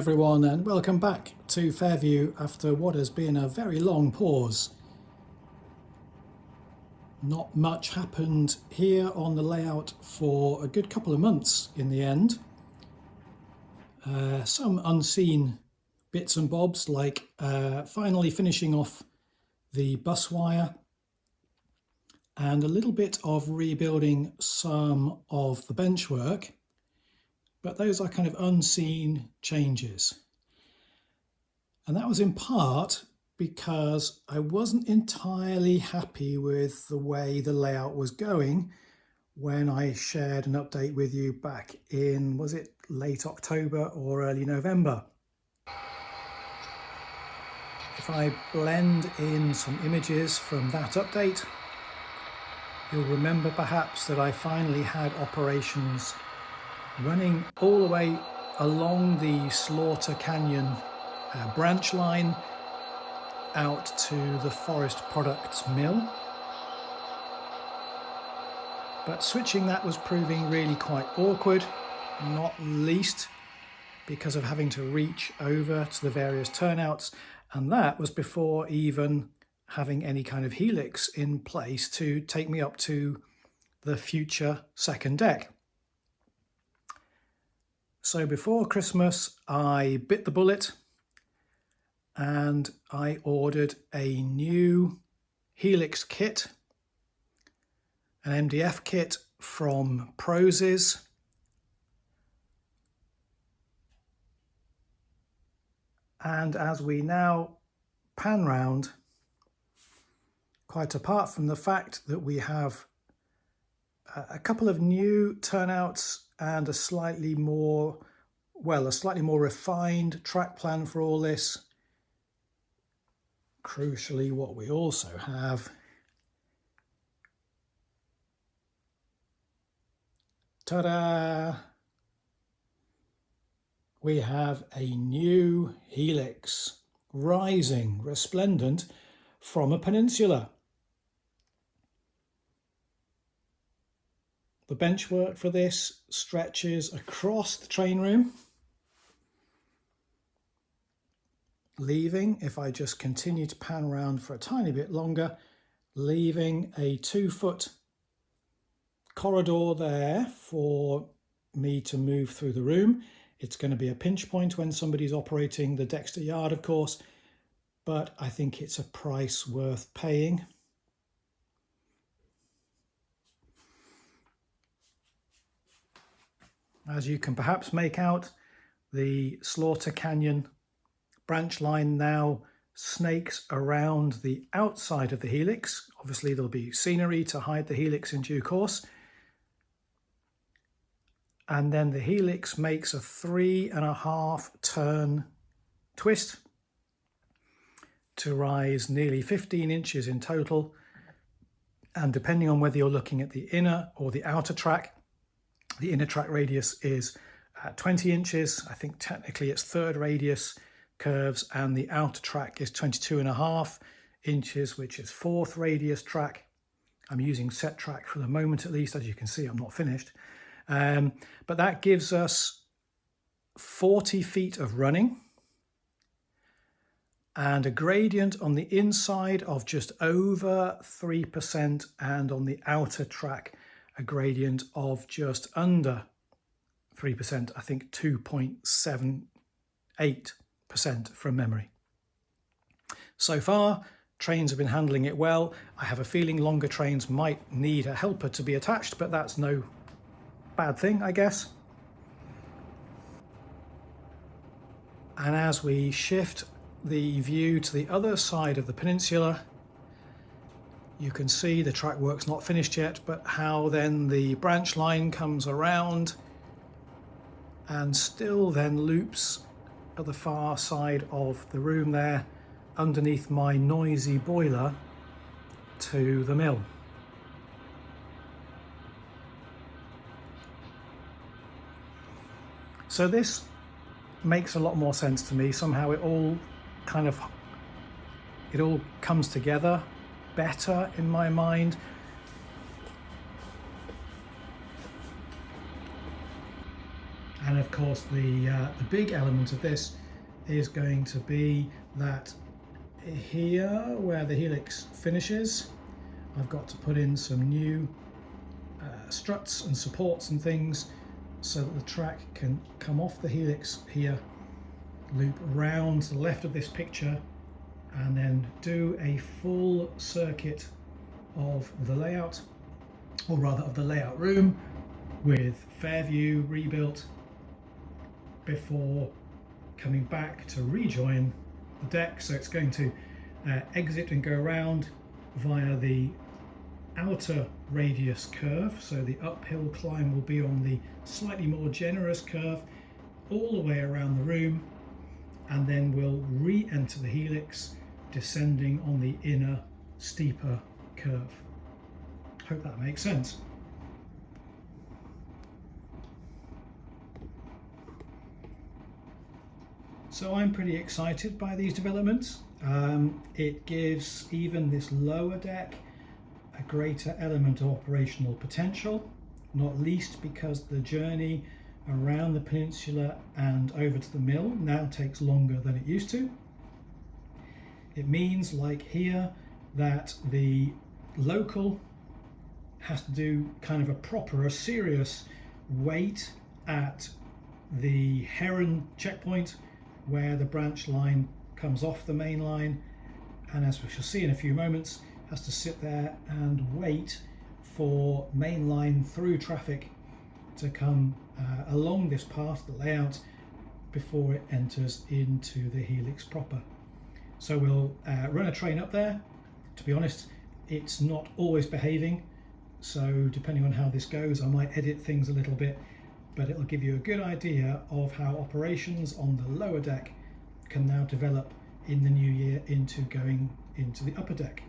everyone, and welcome back to Fairview after what has been a very long pause. Not much happened here on the layout for a good couple of months in the end. Some unseen bits and bobs, like finally finishing off the bus wire and a little bit of rebuilding some of the benchwork. But those are kind of unseen changes. And that was in part because I wasn't entirely happy with the way the layout was going when I shared an update with you back in, was it late October or early November? If I blend in some images from that update, you'll remember perhaps that I finally had operations running all the way along the Slaughter Canyon branch line out to the Forest Products mill. But switching that was proving really quite awkward, not least because of having to reach over to the various turnouts, and that was before even having any kind of helix in place to take me up to the future second deck. So before Christmas, I bit the bullet and I ordered a new Helix kit, an MDF kit from Prozis. And as we now pan round, quite apart from the fact that we have a couple of new turnouts and a slightly more refined track plan for all this. Crucially, what we also have ta-da! We have a new Helix, rising, resplendent from a peninsula. The benchwork for this stretches across the train room, leaving, if I just continue to pan around for a tiny bit longer, leaving a 2-foot corridor there for me to move through the room. It's going to be a pinch point when somebody's operating the Dexter yard, of course, but I think it's a price worth paying. As you can perhaps make out, the Slaughter Canyon branch line now snakes around the outside of the Helix. Obviously there'll be scenery to hide the Helix in due course. And then the Helix makes a 3.5 turn twist to rise nearly 15 inches in total. And depending on whether you're looking at the inner or the outer track, the inner track radius is 20 inches. I think technically it's third radius curves, and the outer track is 22.5 inches, which is fourth radius track. I'm using set track for the moment, at least. As you can see, I'm not finished. But that gives us 40 feet of running and a gradient on the inside of just over 3%, and on the outer track a gradient of just under 3%, I think 2.78% from memory. So far, trains have been handling it well. I have a feeling longer trains might need a helper to be attached, but that's no bad thing, I guess. And as we shift the view to the other side of the peninsula, you can see the track work's not finished yet, but how then the branch line comes around and still then loops at the far side of the room there, underneath my noisy boiler, to the mill. So this makes a lot more sense to me. Somehow it all comes together better in my mind. And of course the big element of this is going to be that here where the Helix finishes, I've got to put in some new struts and supports and things so that the track can come off the Helix here, loop round to the left of this picture, and then do a full circuit of the layout, or rather of the layout room, with Fairview rebuilt before coming back to rejoin the deck. So it's going to exit and go around via the outer radius curve, so the uphill climb will be on the slightly more generous curve all the way around the room, and then we'll re-enter the Helix descending on the inner steeper curve. Hope that makes sense. So I'm pretty excited by these developments. It gives even this lower deck a greater element of operational potential, not least because the journey around the peninsula and over to the mill now takes longer than it used to. It means, like here, that the local has to do kind of a serious wait at the Heron checkpoint where the branch line comes off the main line, and as we shall see in a few moments, has to sit there and wait for main line through traffic to come along this path, the layout, before it enters into the Helix proper. So we'll run a train up there. To be honest, it's not always behaving, so depending on how this goes, I might edit things a little bit, but it'll give you a good idea of how operations on the lower deck can now develop in the new year into going into the upper deck.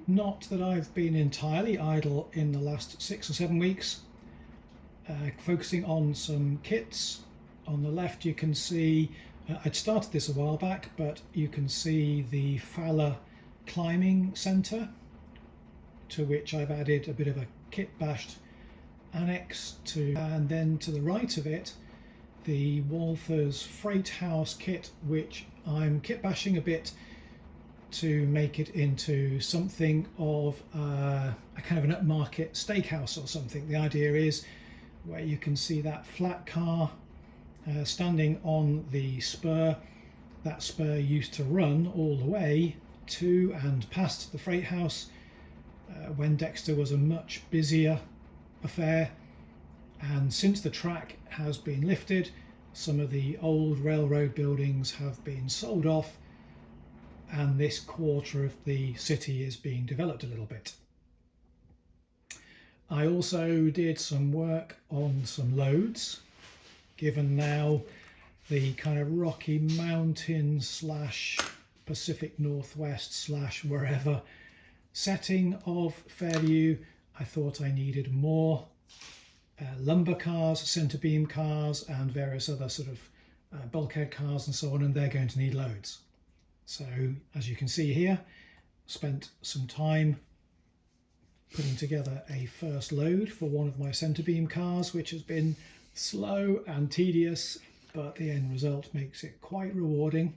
Not that I've been entirely idle in the last 6 or 7 weeks, focusing on some kits. On the left you can see, I'd started this a while back, but you can see the Fowler climbing centre, to which I've added a bit of a kit bashed annex to, and then to the right of it the Walthers Freight House kit, which I'm kit bashing a bit to make it into something of a kind of an upmarket steakhouse or something. The idea is where you can see that flat car standing on the spur. That spur used to run all the way to and past the freight house when Dexter was a much busier affair, and since the track has been lifted, some of the old railroad buildings have been sold off, and this quarter of the city is being developed a little bit. I also did some work on some loads, given now the kind of Rocky Mountain / Pacific Northwest / wherever setting of Fairview, I thought I needed more lumber cars, centre beam cars, and various other sort of bulkhead cars and so on, and they're going to need loads. So as you can see here, spent some time putting together a first load for one of my centre beam cars, which has been slow and tedious, but the end result makes it quite rewarding.